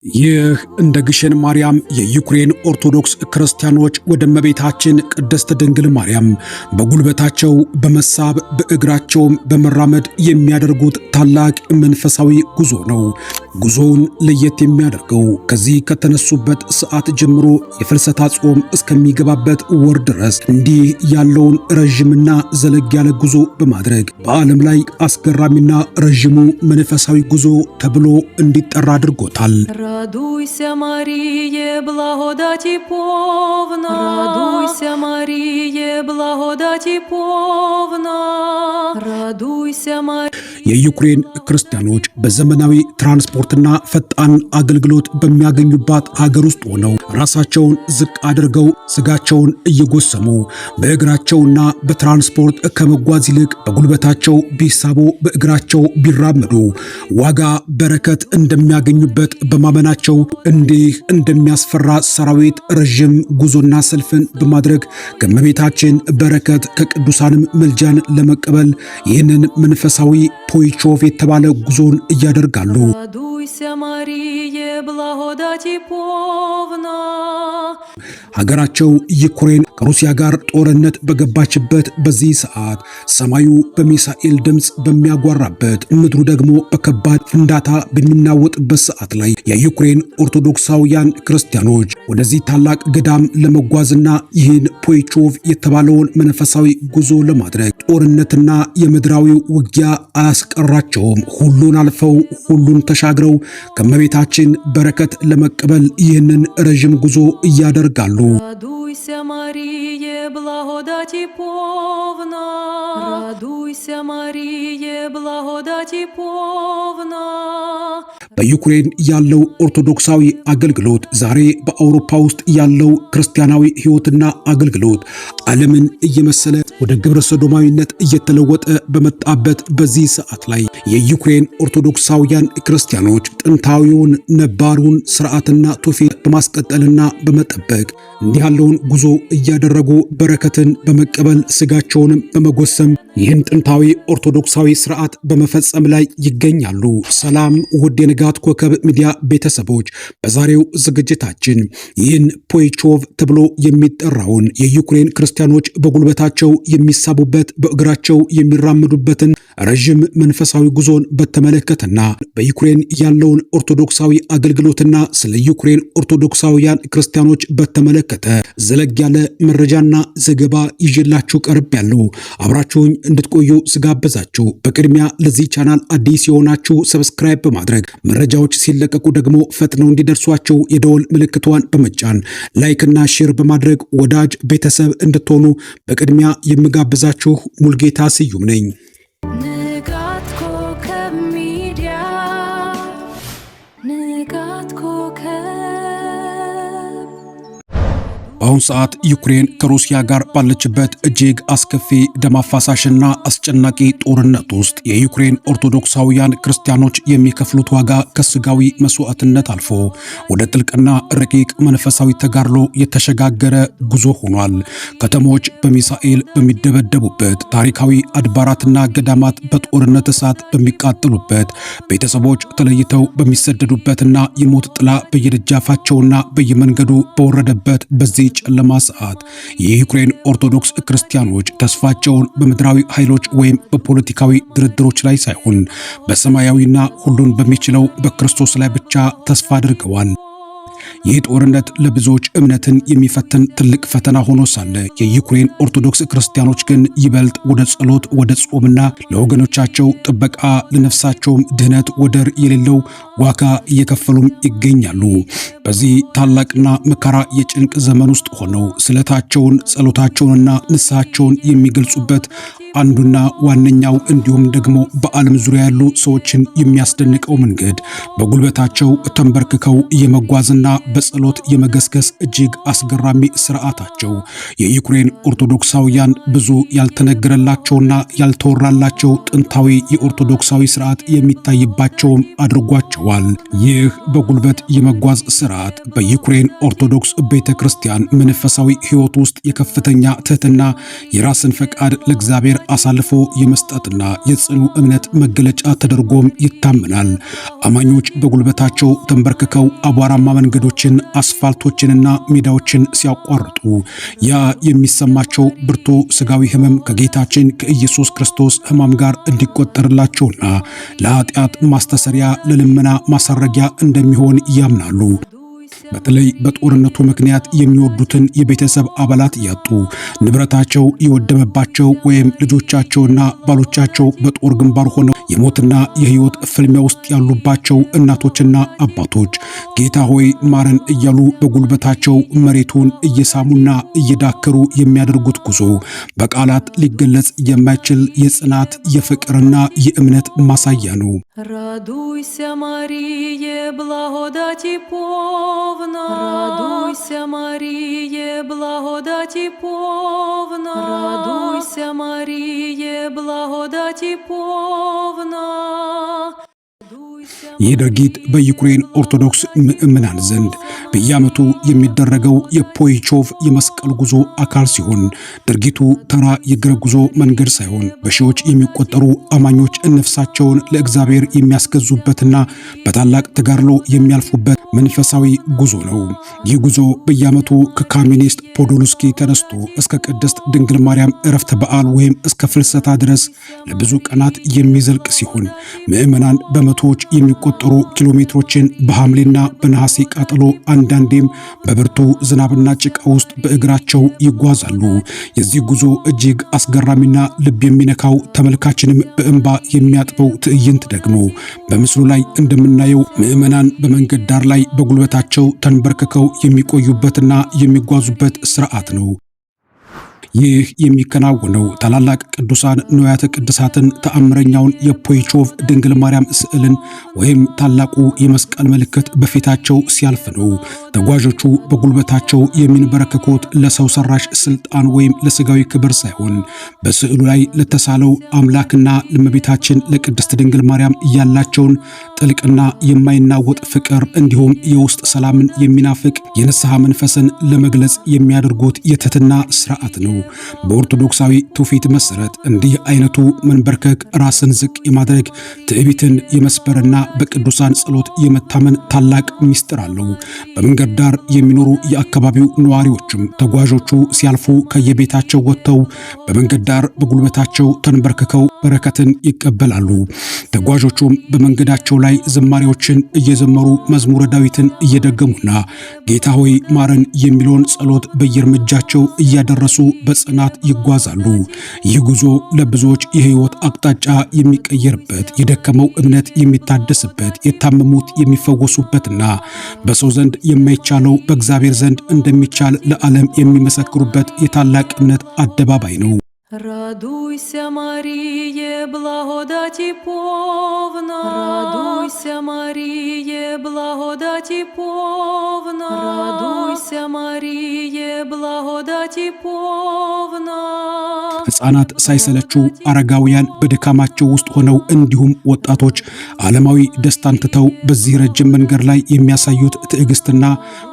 ይህ እንደ ግሸን ማርያም የዩክሬን ኦርቶዶክስ ክርስቲያኖች ወደ እመቤታችን ቅድስት ድንግል ማርያም በጉልበታቸው በመሳብ በእግራቸውም በመራመድ የሚያደርጉት ታላቅ መንፈሳዊ ጉዞ ነው። ጉዞውን ለየት የሚያደርገው ከዚህ ከተነሱበት ሰዓት ጀምሮ የፍልሰታ ጾም እስከሚገባበት ወር ድረስ እንዲህ ያለውን ረዥምና ዘለግ ያለ ጉዞ በማድረግ በዓለም ላይ አስገራሚና ረዥሙ መንፈሳዊ ጉዞ ተብሎ እንዲጠራ አድርጎታል። Радуйся, Маріє, благодаті повна, радуйся, Маріє, благодаті повна, радуйся, Маріє. የዩክሬን ክርስቲያኖች በዘመናዊ ትራንስፖርትና ፈጣን አገልግሎት በሚያገኙባት ሀገር ውስጥ ሆነው ራሳቸውን ዝቅ አድርገው ስጋቸውን እየጎሰሙ በእግራቸውና በትራንስፖርት ከመጓዝ ይልቅ በጉልበታቸው ቢሳቡ በእግራቸው ቢራመዱ ዋጋ በረከት እንደሚያገኙበት በማመናቸው እንዲህ እንደሚያስፈራ ሰራዊት ረዥም ጉዞና ሰልፍን በማድረግ ከእመቤታችን በረከት ከቅዱሳንም ምልጃን ለመቀበል ይህንን መንፈሳዊ ፖይቾቭ የተባለ ጉዞን እያደርጋሉ። Радуйся, Маріє, благодаті повна. ሀገራቸው ዩክሬን ከሩሲያ ጋር ጦርነት በገባችበት በዚህ ሰዓት ሰማዩ በሚሳኤል ድምፅ በሚያጓራበት ምድሩ ደግሞ በከባድ ፍንዳታ በሚናወጥበት ሰዓት ላይ የዩክሬን ኦርቶዶክሳውያን ክርስቲያኖች ወደዚህ ታላቅ ገዳም ለመጓዝና ይህን ፖይቾቭ የተባለውን መንፈሳዊ ጉዞ ለማድረግ ጦርነትና የምድራዊው ውጊያ አያስቀራቸውም። ሁሉን አልፈው ሁሉን ተሻግረው ከእመቤታችን በረከት ለመቀበል ይህንን ረዥም ጉዞ እያደርጋሉ። Радуйся, Маріє, благодаті повна, радуйся, Маріє, благодаті повна. በዩክሬን ያለው ኦርቶዶክሳዊ አገልግሎት ዛሬ በአውሮፓ ውስጥ ያለው ክርስቲያናዊ ሕይወትና አገልግሎት ዓለምን እየመሰለ ወደ ግብረ ሰዶማዊነት እየተለወጠ በመጣበት በዚህ ሰዓት ላይ የዩክሬን ኦርቶዶክሳውያን ክርስቲያኖች ጥንታዊውን ነባሩን ሥርዓትና ትውፊት በማስቀጠልና በመጠበቅ እንዲህ ያለውን ጉዞ እያደረጉ በረከትን በመቀበል ስጋቸውንም በመጎሰም ይህን ጥንታዊ ኦርቶዶክሳዊ ሥርዓት በመፈጸም ላይ ይገኛሉ። ሰላም ውድ የንጋት ኮከብ ሚዲያ ቤተሰቦች፣ በዛሬው ዝግጅታችን ይህን ፖይቾቭ ተብሎ የሚጠራውን የዩክሬን ክርስቲያኖች በጉልበታቸው የሚሳቡበት በእግራቸው የሚራመዱበትን ረዥም መንፈሳዊ ጉዞን በተመለከተና በዩክሬን ያለውን ኦርቶዶክሳዊ አገልግሎትና ስለ ዩክሬን ኦርቶዶክሳውያን ክርስቲያኖች በተመለከተ ዘለግ ያለ መረጃና ዘገባ ይዤላችሁ ቀርቤያለሁ። አብራችሁኝ እንድትቆዩ ስጋበዛችሁ። በቅድሚያ ለዚህ ቻናል አዲስ የሆናችሁ ሰብስክራይብ በማድረግ መረጃዎች ሲለቀቁ ደግሞ ፈጥነው እንዲደርሷችሁ የደወል ምልክቷን በመጫን ላይክና ሼር በማድረግ ወዳጅ ቤተሰብ እንድትሆኑ በቅድሚያ የምጋብዛችሁ ሙልጌታ ስዩም ነኝ። ንጋት ኮከብ ሚዲያ፣ ንጋት ኮከብ። በአሁኑ ሰዓት ዩክሬን ከሩሲያ ጋር ባለችበት እጅግ አስከፊ ደም አፋሳሽና አስጨናቂ ጦርነት ውስጥ የዩክሬን ኦርቶዶክሳውያን ክርስቲያኖች የሚከፍሉት ዋጋ ከስጋዊ መስዋዕትነት አልፎ ወደ ጥልቅና ረቂቅ መንፈሳዊ ተጋድሎ የተሸጋገረ ጉዞ ሆኗል። ከተሞች በሚሳኤል በሚደበደቡበት፣ ታሪካዊ አድባራትና ገዳማት በጦርነት እሳት በሚቃጠሉበት፣ ቤተሰቦች ተለይተው በሚሰደዱበትና የሞት ጥላ በየደጃፋቸውና በየመንገዱ በወረደበት በዚህ ጨለማ ሰዓት የዩክሬን ኦርቶዶክስ ክርስቲያኖች ተስፋቸውን በምድራዊ ኃይሎች ወይም በፖለቲካዊ ድርድሮች ላይ ሳይሆን በሰማያዊና ሁሉን በሚችለው በክርስቶስ ላይ ብቻ ተስፋ አድርገዋል። ይህ ጦርነት ለብዙዎች እምነትን የሚፈትን ትልቅ ፈተና ሆኖ ሳለ የዩክሬን ኦርቶዶክስ ክርስቲያኖች ግን ይበልጥ ወደ ጸሎት፣ ወደ ጾምና ለወገኖቻቸው ጥበቃ ለነፍሳቸውም ድህነት ወደር የሌለው ዋጋ እየከፈሉም ይገኛሉ። በዚህ ታላቅና መከራ የጭንቅ ዘመን ውስጥ ሆነው ስለታቸውን፣ ጸሎታቸውንና ንስሐቸውን የሚገልጹበት አንዱና ዋነኛው እንዲሁም ደግሞ በዓለም ዙሪያ ያሉ ሰዎችን የሚያስደንቀው መንገድ በጉልበታቸው ተንበርክከው የመጓዝና በጸሎት የመገስገስ እጅግ አስገራሚ ስርዓታቸው የዩክሬን ኦርቶዶክሳውያን ብዙ ያልተነገረላቸውና ያልተወራላቸው ጥንታዊ የኦርቶዶክሳዊ ስርዓት የሚታይባቸውም አድርጓቸዋል። ይህ በጉልበት የመጓዝ ስርዓት በዩክሬን ኦርቶዶክስ ቤተክርስቲያን መንፈሳዊ ሕይወት ውስጥ የከፍተኛ ትህትና፣ የራስን ፈቃድ ለእግዚአብሔር አሳልፎ የመስጠትና የጽኑ እምነት መገለጫ ተደርጎም ይታመናል። አማኞች በጉልበታቸው ተንበርክከው አቧራማ መንገዶችን፣ አስፋልቶችንና ሜዳዎችን ሲያቋርጡ ያ የሚሰማቸው ብርቱ ስጋዊ ሕመም ከጌታችን ከኢየሱስ ክርስቶስ ሕማም ጋር እንዲቆጠርላቸውና ለኃጢአት ማስተሰሪያ ለልመና ማሳረጊያ እንደሚሆን ያምናሉ። በተለይ በጦርነቱ ምክንያት የሚወዱትን የቤተሰብ አባላት ያጡ፣ ንብረታቸው የወደመባቸው ወይም ልጆቻቸውና ባሎቻቸው በጦር ግንባር ሆነው የሞትና የሕይወት ፍልሚያ ውስጥ ያሉባቸው እናቶችና አባቶች ጌታ ሆይ ማረን እያሉ በጉልበታቸው መሬቱን እየሳሙና እየዳከሩ የሚያደርጉት ጉዞ በቃላት ሊገለጽ የማይችል የጽናት የፍቅርና የእምነት ማሳያ ነው። Радуйся, Маріє, благодаті повна, радуйся, Маріє, благодаті повна, радуйся, Маріє, благодаті повна. ይህ ድርጊት በዩክሬን ኦርቶዶክስ ምዕመናን ዘንድ በየዓመቱ የሚደረገው የፖይቾቭ የመስቀል ጉዞ አካል ሲሆን ድርጊቱ ተራ የእግር ጉዞ መንገድ ሳይሆን በሺዎች የሚቆጠሩ አማኞች ነፍሳቸውን ለእግዚአብሔር የሚያስገዙበትና በታላቅ ተጋድሎ የሚያልፉበት መንፈሳዊ ጉዞ ነው። ይህ ጉዞ በየዓመቱ ከካሜኔስት ፖዶልስኪ ተነስቶ እስከ ቅድስት ድንግል ማርያም ዕረፍተ በዓል ወይም እስከ ፍልሰታ ድረስ ለብዙ ቀናት የሚዘልቅ ሲሆን ምዕመናን በመቶዎች የሚቆጠሩ ኪሎሜትሮችን በሐምሌና በነሐሴ ቃጠሎ አንዳንዴም በብርቱ ዝናብና ጭቃ ውስጥ በእግራቸው ይጓዛሉ። የዚህ ጉዞ እጅግ አስገራሚና ልብ የሚነካው ተመልካችንም በእንባ የሚያጥበው ትዕይንት ደግሞ በምስሉ ላይ እንደምናየው ምዕመናን በመንገድ ዳር ላይ በጉልበታቸው ተንበርክከው የሚቆዩበትና የሚጓዙበት ሥርዓት ነው። ይህ የሚከናወነው ታላላቅ ቅዱሳን ንዋያተ ቅድሳትን ተአምረኛውን የፖይቾቭ ድንግል ማርያም ስዕልን ወይም ታላቁ የመስቀል ምልክት በፊታቸው ሲያልፍ ነው። ተጓዦቹ በጉልበታቸው የሚንበረከኩት ለሰው ሰራሽ ስልጣን ወይም ለስጋዊ ክብር ሳይሆን በስዕሉ ላይ ለተሳለው አምላክና ለእመቤታችን ለቅድስት ድንግል ማርያም ያላቸውን ጥልቅና የማይናወጥ ፍቅር እንዲሁም የውስጥ ሰላምን የሚናፍቅ የንስሐ መንፈስን ለመግለጽ የሚያደርጉት የትህትና ሥርዓት ነው። በኦርቶዶክሳዊ ትውፊት መሰረት እንዲህ አይነቱ መንበርከክ ራስን ዝቅ የማድረግ ትዕቢትን የመስበርና በቅዱሳን ጸሎት የመታመን ታላቅ ምስጢር አለው። በመንገድ ዳር የሚኖሩ የአካባቢው ነዋሪዎችም ተጓዦቹ ሲያልፉ ከየቤታቸው ወጥተው በመንገድ ዳር በጉልበታቸው ተንበርክከው በረከትን ይቀበላሉ። ተጓዦቹም በመንገዳቸው ላይ ዝማሬዎችን እየዘመሩ መዝሙረ ዳዊትን እየደገሙና ጌታ ሆይ ማረን የሚለውን ጸሎት በየእርምጃቸው እያደረሱ በጽናት ይጓዛሉ። ይህ ጉዞ ለብዙዎች የሕይወት አቅጣጫ የሚቀየርበት፣ የደከመው እምነት የሚታደስበት፣ የታመሙት የሚፈወሱበትና በሰው ዘንድ የማይቻለው በእግዚአብሔር ዘንድ እንደሚቻል ለዓለም የሚመሰክሩበት የታላቅ እምነት አደባባይ ነው። Радуйся, Маріє, благодаті повна, радуйся, Маріє, благодаті повна, радуйся, Маріє, благодаті повна. ሕፃናት ሳይሰለቹ አረጋውያን በድካማቸው ውስጥ ሆነው እንዲሁም ወጣቶች ዓለማዊ ደስታን ትተው በዚህ ረጅም መንገድ ላይ የሚያሳዩት ትዕግስትና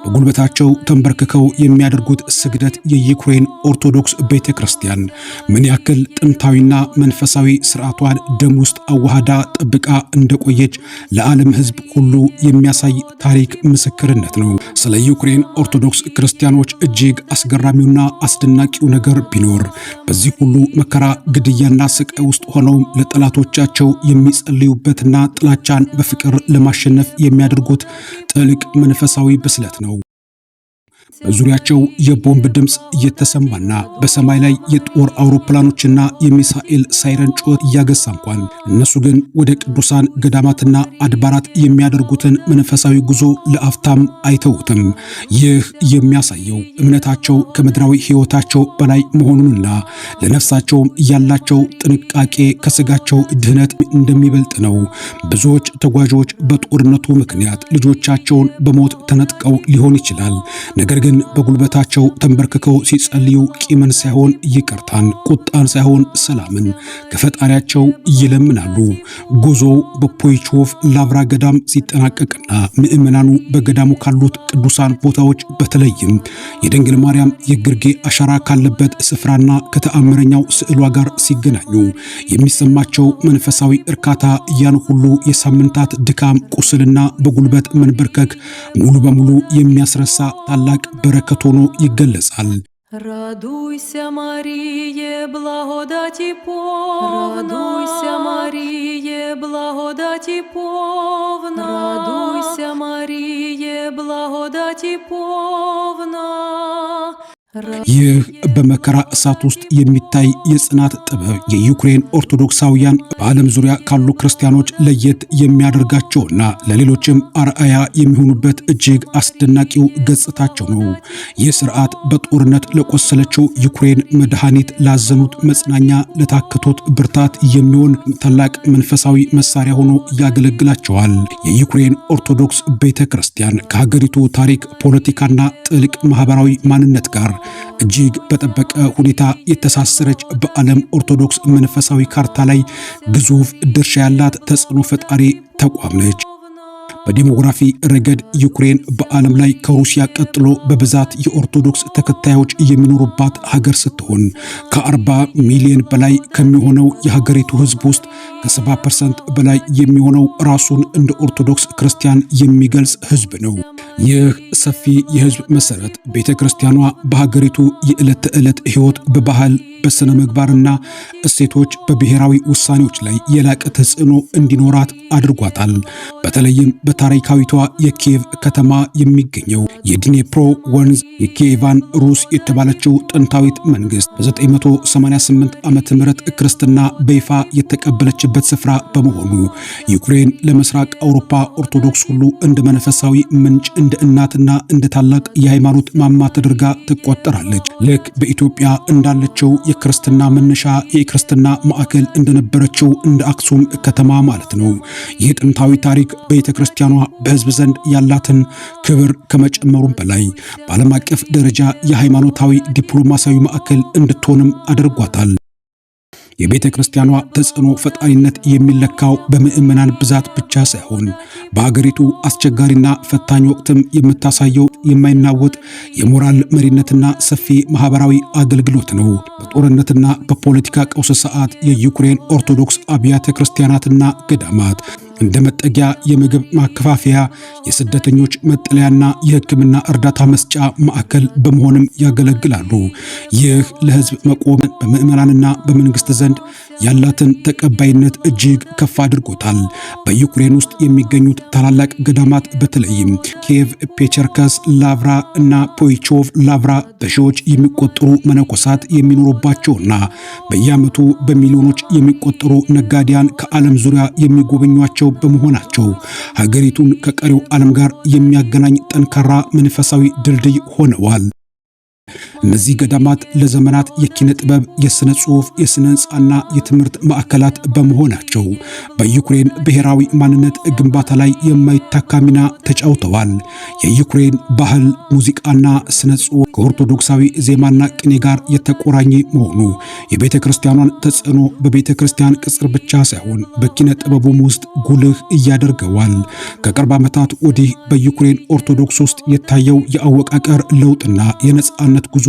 በጉልበታቸው ተንበርክከው የሚያደርጉት ስግደት የዩክሬን ኦርቶዶክስ ቤተክርስቲያን ምን ያክል ጥንታዊና መንፈሳዊ ሥርዓቷን ደም ውስጥ አዋሃዳ ጠብቃ እንደቆየች ለዓለም ሕዝብ ሁሉ የሚያሳይ ታሪክ ምስክርነት ነው። ስለ ዩክሬን ኦርቶዶክስ ክርስቲያኖች እጅግ አስገራሚውና አስደናቂው ነገር ቢኖር በዚህ ሁሉ መከራ፣ ግድያና ስቃይ ውስጥ ሆነው ለጠላቶቻቸው የሚጸልዩበትና ጥላቻን በፍቅር ለማሸነፍ የሚያደርጉት ጥልቅ መንፈሳዊ ብስለት ነው። በዙሪያቸው የቦምብ ድምፅ እየተሰማና በሰማይ ላይ የጦር አውሮፕላኖችና የሚሳኤል ሳይረን ጩኸት እያገሳ እንኳን እነሱ ግን ወደ ቅዱሳን ገዳማትና አድባራት የሚያደርጉትን መንፈሳዊ ጉዞ ለአፍታም አይተውትም። ይህ የሚያሳየው እምነታቸው ከምድራዊ ሕይወታቸው በላይ መሆኑንና ለነፍሳቸውም ያላቸው ጥንቃቄ ከስጋቸው ድህነት እንደሚበልጥ ነው። ብዙዎች ተጓዦች በጦርነቱ ምክንያት ልጆቻቸውን በሞት ተነጥቀው ሊሆን ይችላል። ነገር ግን በጉልበታቸው ተንበርክከው ሲጸልዩ ቂምን ሳይሆን ይቅርታን፣ ቁጣን ሳይሆን ሰላምን ከፈጣሪያቸው ይለምናሉ። ጉዞው በፖይቾቭ ላቭራ ገዳም ሲጠናቀቅና ምዕመናኑ በገዳሙ ካሉት ቅዱሳን ቦታዎች በተለይም የድንግል ማርያም የግርጌ አሻራ ካለበት ስፍራና ከተአምረኛው ስዕሏ ጋር ሲገናኙ የሚሰማቸው መንፈሳዊ እርካታ ያን ሁሉ የሳምንታት ድካም፣ ቁስልና በጉልበት መንበርከክ ሙሉ በሙሉ የሚያስረሳ ታላቅ በረከት ሆኖ ይገለጻል። Радуйся, Маріє, благодаті повна. Радуйся, Маріє, благодаті повна. Радуйся, Маріє, благодаті повна. ይህ በመከራ እሳት ውስጥ የሚታይ የጽናት ጥበብ የዩክሬን ኦርቶዶክሳውያን በዓለም ዙሪያ ካሉ ክርስቲያኖች ለየት የሚያደርጋቸውና ለሌሎችም አርአያ የሚሆኑበት እጅግ አስደናቂው ገጽታቸው ነው። ይህ ስርዓት በጦርነት ለቆሰለችው ዩክሬን መድኃኒት፣ ላዘኑት መጽናኛ፣ ለታከቱት ብርታት የሚሆን ታላቅ መንፈሳዊ መሳሪያ ሆኖ ያገለግላቸዋል። የዩክሬን ኦርቶዶክስ ቤተ ክርስቲያን ከሀገሪቱ ታሪክ፣ ፖለቲካና ጥልቅ ማህበራዊ ማንነት ጋር እጅግ በጠበቀ ሁኔታ የተሳሰረች በዓለም ኦርቶዶክስ መንፈሳዊ ካርታ ላይ ግዙፍ ድርሻ ያላት ተጽዕኖ ፈጣሪ ተቋም ነች። በዲሞግራፊ ረገድ ዩክሬን በዓለም ላይ ከሩሲያ ቀጥሎ በብዛት የኦርቶዶክስ ተከታዮች የሚኖሩባት ሀገር ስትሆን ከ40 ሚሊዮን በላይ ከሚሆነው የሀገሪቱ ሕዝብ ውስጥ ከ70% በላይ የሚሆነው ራሱን እንደ ኦርቶዶክስ ክርስቲያን የሚገልጽ ሕዝብ ነው። ይህ ሰፊ የሕዝብ መሰረት ቤተ ክርስቲያኗ በሀገሪቱ የዕለት ተዕለት ሕይወት፣ በባህል፣ በስነ ምግባርና እሴቶች፣ በብሔራዊ ውሳኔዎች ላይ የላቀ ተጽዕኖ እንዲኖራት አድርጓታል። በተለይም በታሪካዊቷ የኪየቭ ከተማ የሚገኘው የዲኔፕሮ ወንዝ የኪየቫን ሩስ የተባለችው ጥንታዊት መንግስት በ988 ዓመተ ምህረት ክርስትና በይፋ የተቀበለችበት ስፍራ በመሆኑ ዩክሬን ለምስራቅ አውሮፓ ኦርቶዶክስ ሁሉ እንደ መንፈሳዊ ምንጭ፣ እንደ እናትና እንደ ታላቅ የሃይማኖት ማማ ተደርጋ ትቆጠራለች። ልክ በኢትዮጵያ እንዳለችው የክርስትና መነሻ የክርስትና ማዕከል እንደነበረችው እንደ አክሱም ከተማ ማለት ነው። ይህ ጥንታዊ ታሪክ ቤተ ክርስቲያኗ በሕዝብ ዘንድ ያላትን ክብር ከመጨመሩም በላይ በዓለም አቀፍ ደረጃ የሃይማኖታዊ ዲፕሎማሲያዊ ማዕከል እንድትሆንም አድርጓታል። የቤተ ክርስቲያኗ ተጽዕኖ ፈጣሪነት የሚለካው በምዕመናን ብዛት ብቻ ሳይሆን በአገሪቱ አስቸጋሪና ፈታኝ ወቅትም የምታሳየው የማይናወጥ የሞራል መሪነትና ሰፊ ማህበራዊ አገልግሎት ነው። በጦርነትና በፖለቲካ ቀውስ ሰዓት የዩክሬን ኦርቶዶክስ አብያተ ክርስቲያናትና ገዳማት እንደ መጠጊያ፣ የምግብ ማከፋፈያ፣ የስደተኞች መጠለያና የሕክምና እርዳታ መስጫ ማዕከል በመሆንም ያገለግላሉ። ይህ ለሕዝብ መቆም በምዕመናንና በመንግስት ዘንድ ያላትን ተቀባይነት እጅግ ከፍ አድርጎታል። በዩክሬን ውስጥ የሚገኙት ታላላቅ ገዳማት በተለይም ኪየቭ፣ ፔቸርከስ ላቭራ እና ፖይቾቭ ላቭራ በሺዎች የሚቆጠሩ መነኮሳት የሚኖሩባቸውና በየዓመቱ በሚሊዮኖች የሚቆጠሩ ነጋዴያን ከዓለም ዙሪያ የሚጎበኟቸው በመሆናቸው ሀገሪቱን ከቀሪው ዓለም ጋር የሚያገናኝ ጠንካራ መንፈሳዊ ድልድይ ሆነዋል። እነዚህ ገዳማት ለዘመናት የኪነ ጥበብ፣ የሥነ ጽሑፍ፣ የሥነ ሕንፃና የትምህርት ማዕከላት በመሆናቸው በዩክሬን ብሔራዊ ማንነት ግንባታ ላይ የማይተካ ሚና ተጫውተዋል። የዩክሬን ባህል፣ ሙዚቃና ሥነ ጽሑፍ ከኦርቶዶክሳዊ ዜማና ቅኔ ጋር የተቆራኘ መሆኑ የቤተ ክርስቲያኗን ተጽዕኖ በቤተ ክርስቲያን ቅጽር ብቻ ሳይሆን በኪነ ጥበቡም ውስጥ ጉልህ እያደርገዋል። ከቅርብ ዓመታት ወዲህ በዩክሬን ኦርቶዶክስ ውስጥ የታየው የአወቃቀር ለውጥና የነጻነት ጉዞ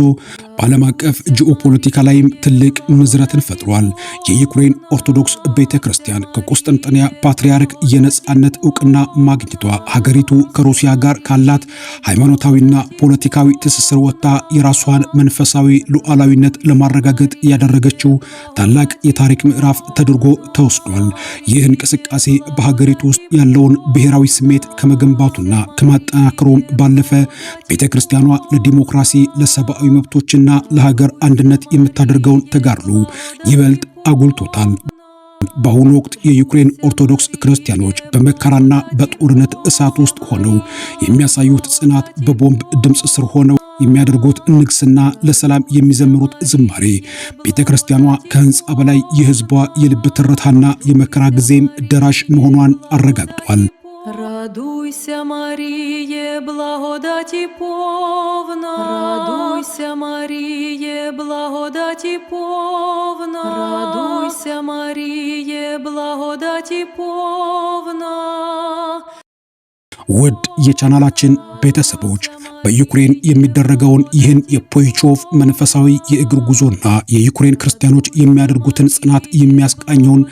በዓለም አቀፍ ጂኦፖለቲካ ላይም ትልቅ ምዝረትን ፈጥሯል። የዩክሬን ኦርቶዶክስ ቤተ ክርስቲያን ከቁስጥንጥንያ ፓትርያርክ የነጻነት ዕውቅና ማግኘቷ ሀገሪቱ ከሩሲያ ጋር ካላት ሃይማኖታዊና ፖለቲካዊ ትስስር ወጥታ የራሷን መንፈሳዊ ሉዓላዊነት ለማረጋገጥ ያደረገችው ታላቅ የታሪክ ምዕራፍ ተደርጎ ተወስዷል። ይህ እንቅስቃሴ በሀገሪቱ ውስጥ ያለውን ብሔራዊ ስሜት ከመገንባቱና ከማጠናከሩም ባለፈ ቤተ ክርስቲያኗ ለዲሞክራሲ፣ ለሰብአዊ መብቶችና ለሀገር አንድነት የምታደርገውን ተጋድሎ ይበልጥ አጉልቶታል። በአሁኑ ወቅት የዩክሬን ኦርቶዶክስ ክርስቲያኖች በመከራና በጦርነት እሳት ውስጥ ሆነው የሚያሳዩት ጽናት፣ በቦምብ ድምፅ ስር ሆነው የሚያደርጉት ንግስና፣ ለሰላም የሚዘምሩት ዝማሬ ቤተ ክርስቲያኗ ከህንፃ በላይ የህዝቧ የልብ ትርታና የመከራ ጊዜም ደራሽ መሆኗን አረጋግጧል። Радуйся, Маріє, благодаті повна. повна, радуйся, Маріє, благодаті повна, радуйся, Маріє, благодаті повна. ውድ የቻናላችን ቤተሰቦች በዩክሬን የሚደረገውን ይህን የፖይቾቭ መንፈሳዊ የእግር ጉዞና የዩክሬን ክርስቲያኖች የሚያደርጉትን ጽናት የሚያስቃኘውን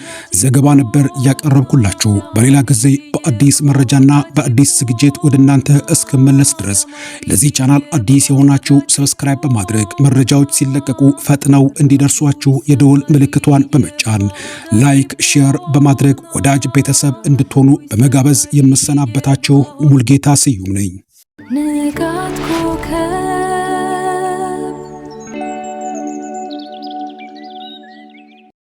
ዘገባ ነበር ያቀረብኩላችሁ። በሌላ ጊዜ በአዲስ መረጃና በአዲስ ዝግጅት ወደ እናንተ እስከመለስ ድረስ ለዚህ ቻናል አዲስ የሆናችሁ ሰብስክራይብ በማድረግ መረጃዎች ሲለቀቁ ፈጥነው እንዲደርሷችሁ የደወል ምልክቷን በመጫን ላይክ፣ ሼር በማድረግ ወዳጅ ቤተሰብ እንድትሆኑ በመጋበዝ የምሰናበታችሁ ሙልጌታ ስዩም ነኝ። ንጋት ኮከብ